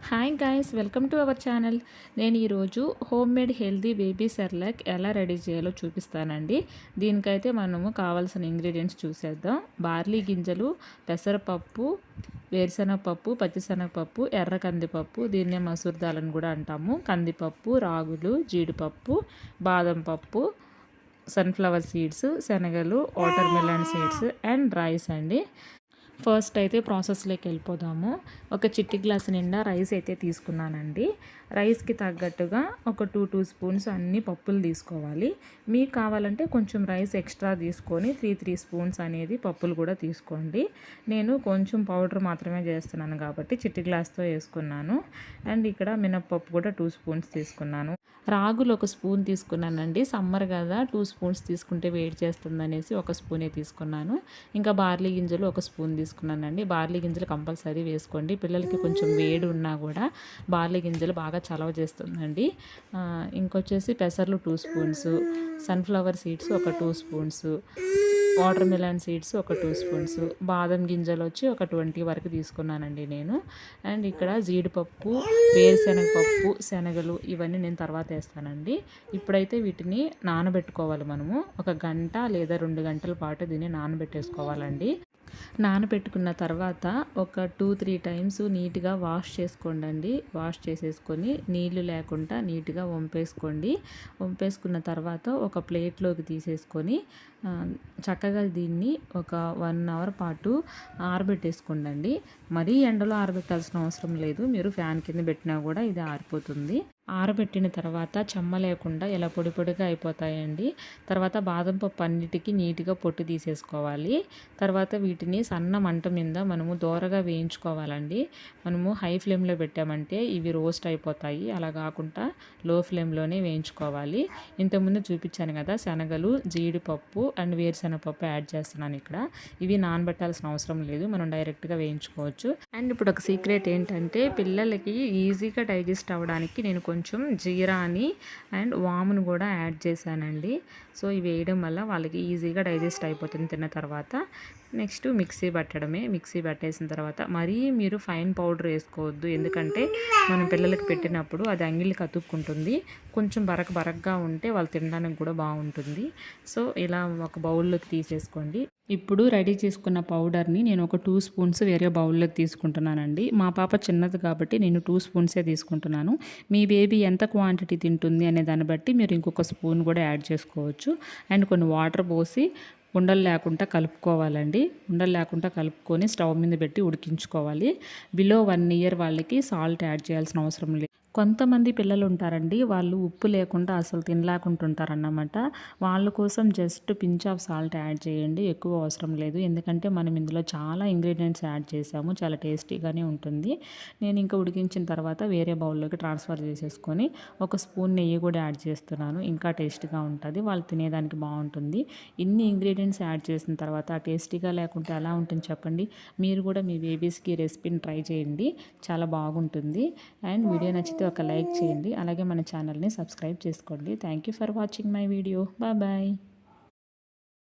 Hi guys, welcome to our channel. నేను ఈరోజు home made healthy baby Cerelac ఎలా ready చేయాలో చూపిస్తానండి. దీనికైతే మనము కావాల్సిన ఇంగ్రీడియంట్స్ చూసేద్దాం. బార్లీ గింజలు, పెసరపప్పు, వేరుశనగపప్పు, పచ్చిశనగపప్పు, ఎర్ర కందిపప్పు, దీన్నే మసూర్ దాల్ అని కూడా అంటాము, కందిపప్పు, రాగులు, జీడిపప్పు, బాదం పప్పు, సన్ఫ్లవర్ సీడ్స్, శనగలు, water melon seeds and rice అండి. ఫస్ట్ అయితే ప్రాసెస్లోకి వెళ్ళిపోదాము. ఒక చిట్టి గ్లాస్ నిండా రైస్ అయితే తీసుకున్నానండి. రైస్కి తగ్గట్టుగా ఒక 2 స్పూన్స్ అన్ని పప్పులు తీసుకోవాలి. మీకు కావాలంటే కొంచెం రైస్ ఎక్స్ట్రా తీసుకొని 3 స్పూన్స్ అనేది పప్పులు కూడా తీసుకోండి. నేను కొంచెం పౌడర్ మాత్రమే చేస్తున్నాను కాబట్టి చిట్టి గ్లాస్తో వేసుకున్నాను. అండ్ ఇక్కడ మినప్పప్పు కూడా 2 స్పూన్స్ తీసుకున్నాను. రాగులు ఒక స్పూన్ తీసుకున్నానండి. సమ్మర్ కదా 2 స్పూన్స్ తీసుకుంటే వేడి చేస్తుంది అనేసి ఒక స్పూనే తీసుకున్నాను. ఇంకా బార్లీ గింజలు ఒక స్పూన్ తీసుకున్నానండి. బార్లీ గింజలు కంపల్సరీ వేసుకోండి. పిల్లలకి కొంచెం వేడి ఉన్నా కూడా బార్లీ గింజలు బాగా చలవ చేస్తుందండి. ఇంకొచ్చేసి పెసర్లు 2 స్పూన్స్, సన్ఫ్లవర్ సీడ్స్ ఒక 2 స్పూన్స్, వాటర్ మిలన్ సీడ్స్ ఒక 2 స్పూన్స్, బాదం గింజలు వచ్చి ఒక 20 వరకు తీసుకున్నానండి నేను. అండ్ ఇక్కడ జీడిపప్పు, వేరుశనగపప్పు, శనగలు ఇవన్నీ నేను తర్వాత వేస్తానండి. ఇప్పుడైతే వీటిని నానబెట్టుకోవాలి. మనము ఒక గంట లేదా 2 గంటల పాటు దీన్ని నానబెట్టేసుకోవాలండి. నానబెట్టుకున్న తర్వాత ఒక 2-3 టైమ్స్ నీట్గా వాష్ చేసుకోండి. వాష్ చేసేసుకొని నీళ్లు లేకుండా నీట్గా వంపేసుకోండి. వంపేసుకున్న తర్వాత ఒక ప్లేట్లోకి తీసేసుకొని చక్కగా దీన్ని ఒక 1 అవర్ పాటు ఆరబెట్టేసుకోండి. మరీ ఎండలో ఆరబెట్టాల్సిన అవసరం లేదు. మీరు ఫ్యాన్ కింద పెట్టినా కూడా ఇది ఆరిపోతుంది. ఆరబెట్టిన తర్వాత చెమ్మ లేకుండా ఇలా పొడి పొడిగా అయిపోతాయండి. తర్వాత బాదం పప్పు అన్నిటికీ నీట్గా పొట్టు తీసేసుకోవాలి. తర్వాత వీటిని సన్న మంట మీద మనము దోరగా వేయించుకోవాలండి. మనము హై ఫ్లేమ్లో పెట్టామంటే ఇవి రోస్ట్ అయిపోతాయి. అలా కాకుండా లో ఫ్లేమ్లోనే వేయించుకోవాలి. ఇంతకుముందు చూపించాను కదా, శనగలు, జీడిపప్పు అండ్ వేరుశనగపప్పు యాడ్ చేస్తున్నాను ఇక్కడ. ఇవి నానబెట్టాల్సిన అవసరం లేదు, మనం డైరెక్ట్గా వేయించుకోవచ్చు. అండ్ ఇప్పుడు ఒక సీక్రెట్ ఏంటంటే, పిల్లలకి ఈజీగా డైజెస్ట్ అవ్వడానికి నేను కొంచెం జీరాని అండ్ వామును కూడా యాడ్ చేశానండి. సో ఇవి వేయడం వల్ల వాళ్ళకి ఈజీగా డైజెస్ట్ అయిపోతుంది తిన్న తర్వాత. నెక్స్ట్ మిక్సీ పట్టడమే. మిక్సీ పట్టేసిన తర్వాత మరీ మీరు ఫైన్ పౌడర్ వేసుకోవద్దు, ఎందుకంటే మనం పిల్లలకి పెట్టినప్పుడు అది అంగిలికి అతుక్కుంటుంది. కొంచెం బరకగా ఉంటే వాళ్ళు తినడానికి కూడా బాగుంటుంది. సో ఇలా ఒక బౌల్లోకి తీసేసుకోండి. ఇప్పుడు రెడీ చేసుకున్న పౌడర్ని నేను ఒక 2 స్పూన్స్ వేరే బౌల్లోకి తీసుకుంటున్నానండి. మా పాప చిన్నది కాబట్టి నేను 2 స్పూన్సే తీసుకుంటున్నాను. మీ బేబీ ఎంత క్వాంటిటీ తింటుంది అనే దాన్ని బట్టి మీరు ఇంకొక స్పూన్ కూడా యాడ్ చేసుకోవచ్చు. అండ్ కొన్ని వాటర్ పోసి ఉండలు లేకుండా కలుపుకోవాలండి. ఉండలు లేకుండా కలుపుకొని స్టవ్ మీద పెట్టి ఉడికించుకోవాలి. బిలో 1 ఇయర్ వాళ్ళకి సాల్ట్ యాడ్ చేయాల్సిన అవసరం లేదు. కొంతమంది పిల్లలు ఉంటారండి, వాళ్ళు ఉప్పు లేకుండా అసలు తినలేకుంటుంటారన్నమాట. వాళ్ళ కోసం just pinch of salt add చేయండి, ఎక్కువ అవసరం లేదు. ఎందుకంటే మనం ఇందులో చాలా ఇంగ్రీడియంట్స్ యాడ్ చేసాము, చాలా టేస్టీగానే ఉంటుంది. నేను ఇంకా ఉడికించిన తర్వాత వేరే బౌల్లోకి ట్రాన్స్ఫర్ చేసేసుకొని ఒక స్పూన్ నెయ్యి కూడా యాడ్ చేస్తున్నాను. ఇంకా టేస్టీగా ఉంటుంది, వాళ్ళు తినేదానికి బాగుంటుంది. ఇన్ని ఇంగ్రీడియంట్స్ యాడ్ చేసిన తర్వాత టేస్టీగా లేకుంటే ఎలా ఉంటుంది చెప్పండి. మీరు కూడా మీ బేబీస్కి రెసిపీని ట్రై చేయండి, చాలా బాగుంటుంది. అండ్ వీడియో నచ్చితే ఒక లైక్ చేయండి, అలాగే మన ఛానల్ని సబ్స్క్రైబ్ చేసుకోండి. Thank you for watching my video. Bye.